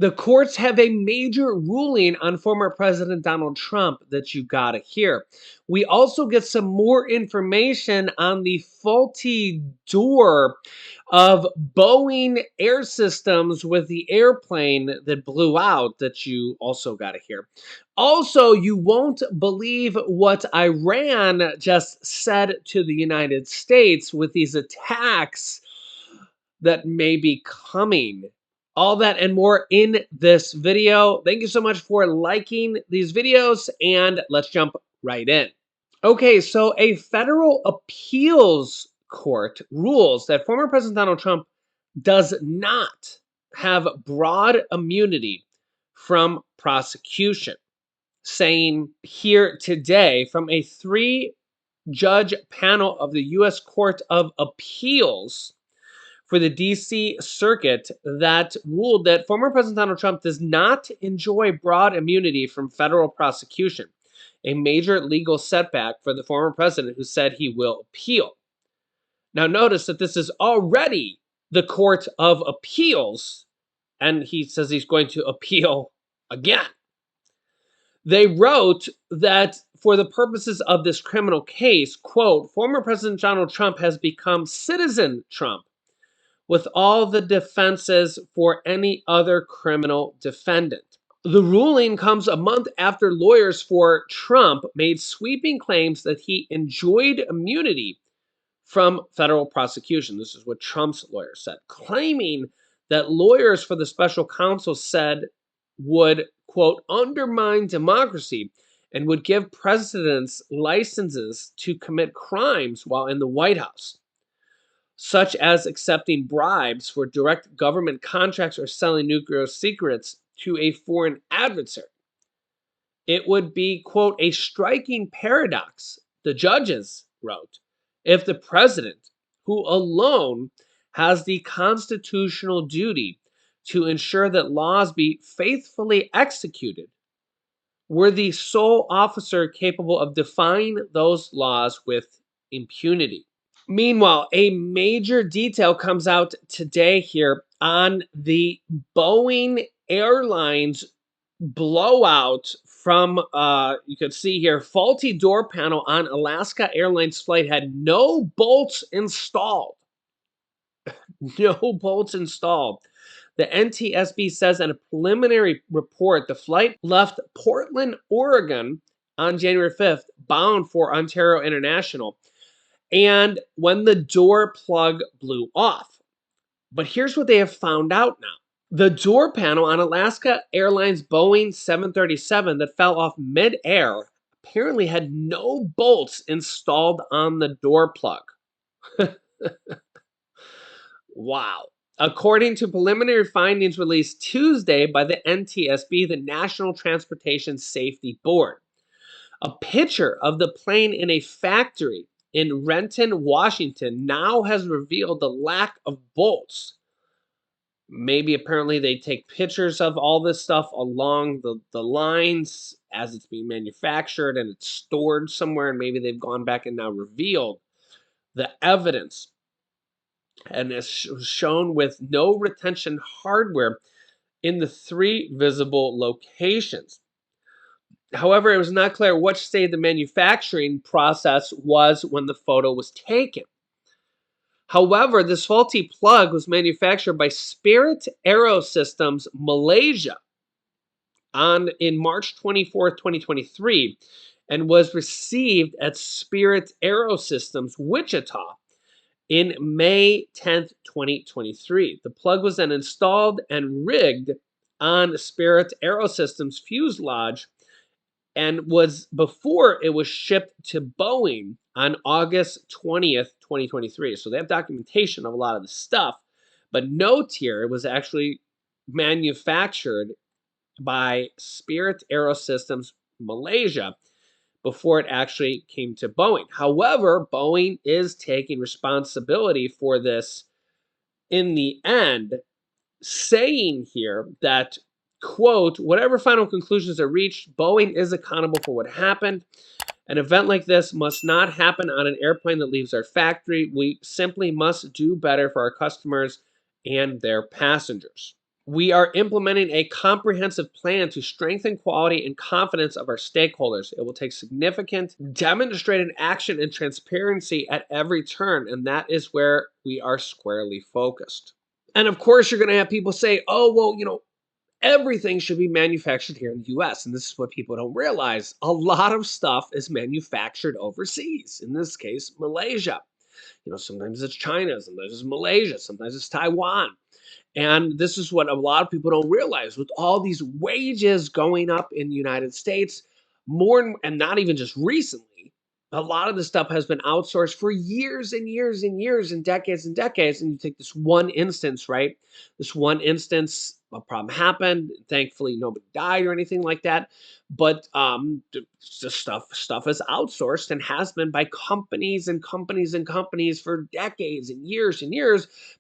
The courts have a major ruling on former President Donald Trump that you gotta hear. We also get some more information on the faulty door of Boeing Air Systems with the airplane that blew out that you also gotta hear. Also, you won't believe what Iran just said to the United States with these attacks that may be coming. All that and more in this video. Thank you so much for liking these videos, and let's jump right in. Okay, so a federal appeals court rules that former President Donald Trump does not have broad immunity from prosecution, saying here today from a three-judge panel of the U.S. Court of Appeals for the DC Circuit that ruled that former President Donald Trump does not enjoy broad immunity from federal prosecution, a major legal setback for the former president who said he will appeal. Now, notice that this is already the Court of Appeals, and he says he's going to appeal again. They wrote that for the purposes of this criminal case, quote, former President Donald Trump has become Citizen Trump, with all the defenses for any other criminal defendant. The ruling comes a month after lawyers for Trump made sweeping claims that he enjoyed immunity from federal prosecution. This is what Trump's lawyer said, claiming that lawyers for the special counsel said would, quote, undermine democracy and would give presidents licenses to commit crimes while in the White House, such as accepting bribes for direct government contracts or selling nuclear secrets to a foreign adversary. It would be, quote, a striking paradox, the judges wrote, if the president, who alone has the constitutional duty to ensure that laws be faithfully executed, were the sole officer capable of defying those laws with impunity. Meanwhile, a major detail comes out today here on the Boeing Airlines blowout from, you can see here, faulty door panel on Alaska Airlines flight had no bolts installed. No bolts installed. The NTSB says in a preliminary report, the flight left Portland, Oregon on January 5th, bound for Ontario International, and when the door plug blew off. But here's what they have found out now. The door panel on Alaska Airlines Boeing 737 that fell off mid-air apparently had no bolts installed on the door plug. Wow. According to preliminary findings released Tuesday by the NTSB, the National Transportation Safety Board, a picture of the plane in a factory in Renton, Washington, now has revealed the lack of bolts. Maybe apparently they take pictures of all this stuff along the lines as it's being manufactured and it's stored somewhere, and maybe they've gone back and now revealed the evidence. And it's shown with no retention hardware in the three visible locations. However, it was not clear which stage the manufacturing process was when the photo was taken. However, this faulty plug was manufactured by Spirit Aerosystems Malaysia in March 24th, 2023, and was received at Spirit Aerosystems Wichita in May 10th, 2023. The plug was then installed and rigged on Spirit Aerosystems fuselage and was before it was shipped to Boeing on August 20th, 2023. So they have documentation of a lot of the stuff, but note here, it was actually manufactured by Spirit Aerosystems Malaysia before it actually came to Boeing. However, Boeing is taking responsibility for this in the end, saying here that, quote, whatever final conclusions are reached, Boeing is accountable for what happened. An event like this must not happen on an airplane that leaves our factory. We simply must do better for our customers and their passengers. We are implementing a comprehensive plan to strengthen quality and confidence of our stakeholders. It will take significant demonstrated action and transparency at every turn, and that is where we are squarely focused. And of course, you're going to have people say, oh, well, everything should be manufactured here in the US. And this is what people don't realize. A lot of stuff is manufactured overseas, in this case, Malaysia. Sometimes it's China, sometimes it's Malaysia, sometimes it's Taiwan. And this is what a lot of people don't realize. With all these wages going up in the United States, more and not even just recently, a lot of this stuff has been outsourced for years and years and years and decades and decades. And you take this one instance, right? This one instance, a problem happened. Thankfully, nobody died or anything like that. But the stuff is outsourced and has been by companies and companies and companies for decades and years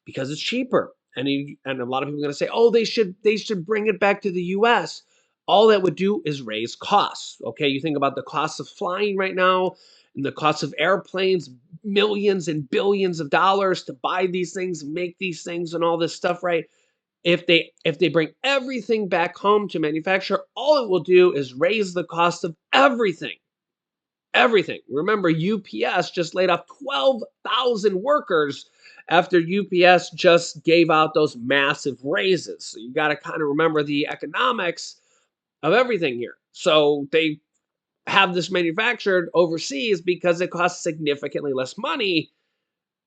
because it's cheaper. And a lot of people are going to say, "Oh, they should bring it back to the U.S." All that would do is raise costs. Okay, you think about the cost of flying right now, and the cost of airplanes, millions and billions of dollars to buy these things, make these things, and all this stuff. Right? If they bring everything back home to manufacture, all it will do is raise the cost of everything. Everything. Remember, UPS just laid off 12,000 workers after UPS just gave out those massive raises. So you got to kind of remember the economics of everything here. So they have this manufactured overseas because it costs significantly less money.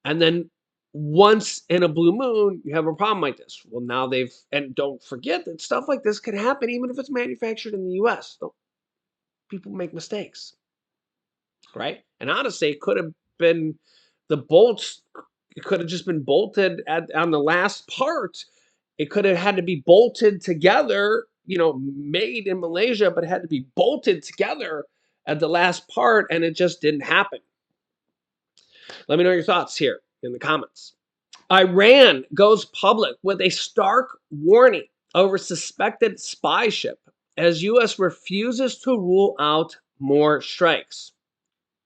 And then once in a blue moon, you have a problem like this. Well, now and don't forget that stuff like this can happen even if it's manufactured in the US. People make mistakes. Right? And honestly, it could have been the bolts. It could have just been bolted on the last part. It could have had to be bolted together, made in Malaysia, but it had to be bolted together at the last part, and it just didn't happen. Let me know your thoughts here in the comments. Iran goes public with a stark warning over suspected spy ship as U.S. refuses to rule out more strikes.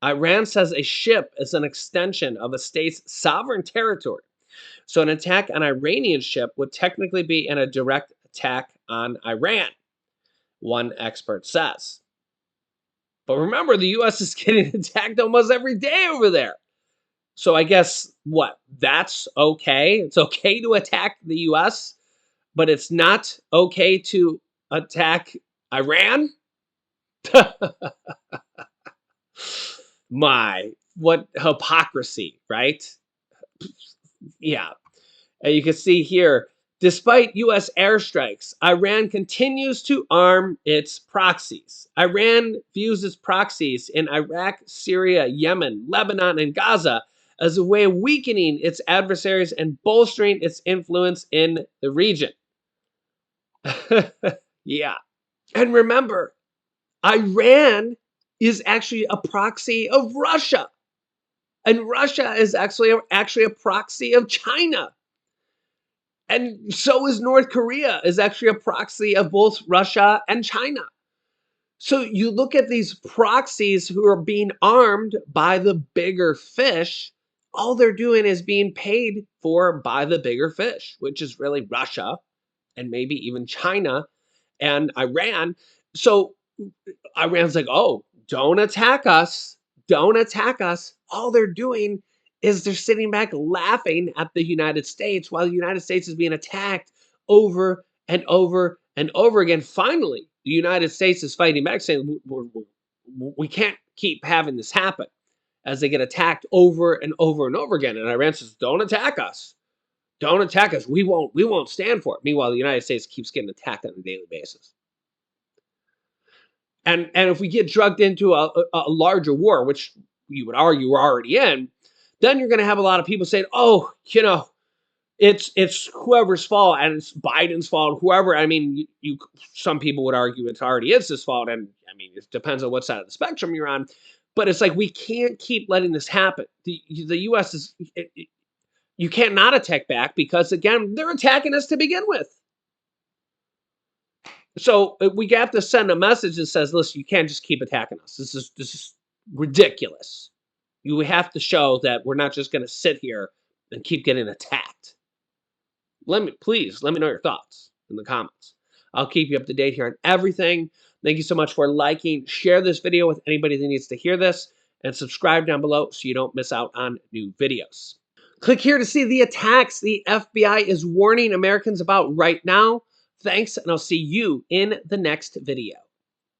Iran says a ship is an extension of a state's sovereign territory. So an attack on Iranian ship would technically be a direct attack on Iran, one expert says. But remember, the U.S. is getting attacked almost every day over there. So I guess what? That's okay. It's okay to attack the U.S., but it's not okay to attack Iran? What hypocrisy, right? Yeah. And you can see here, despite U.S. airstrikes, Iran continues to arm its proxies. Iran views its proxies in Iraq, Syria, Yemen, Lebanon, and Gaza as a way of weakening its adversaries and bolstering its influence in the region. Yeah. And remember, Iran is actually a proxy of Russia. And Russia is actually a proxy of China. And so is North Korea, is actually a proxy of both Russia and China. So you look at these proxies who are being armed by the bigger fish, all they're doing is being paid for by the bigger fish, which is really Russia and maybe even China and Iran. So Iran's like, oh, don't attack us. Don't attack us. All they're doing is they're sitting back laughing at the United States while the United States is being attacked over and over and over again. Finally, the United States is fighting back, saying, we can't keep having this happen as they get attacked over and over and over again. And Iran says, don't attack us. Don't attack us. We won't stand for it. Meanwhile, the United States keeps getting attacked on a daily basis. And if we get drugged into a larger war, which you would argue we're already in, then you're going to have a lot of people saying, "Oh, it's whoever's fault, and it's Biden's fault, whoever." I mean, some people would argue it's already his fault, and I mean, it depends on what side of the spectrum you're on. But it's like we can't keep letting this happen. The U.S. you can't not attack back because again, they're attacking us to begin with. So we have to send a message that says, listen, you can't just keep attacking us. This is ridiculous. You have to show that we're not just going to sit here and keep getting attacked. Let me know your thoughts. in the comments. I'll keep you up to date here on everything. Thank you so much for liking. Share this video with anybody that needs to hear this, and subscribe down below so you don't miss out on new videos. Click here to see the attacks the FBI is warning Americans about right now. Thanks, and I'll see you in the next video.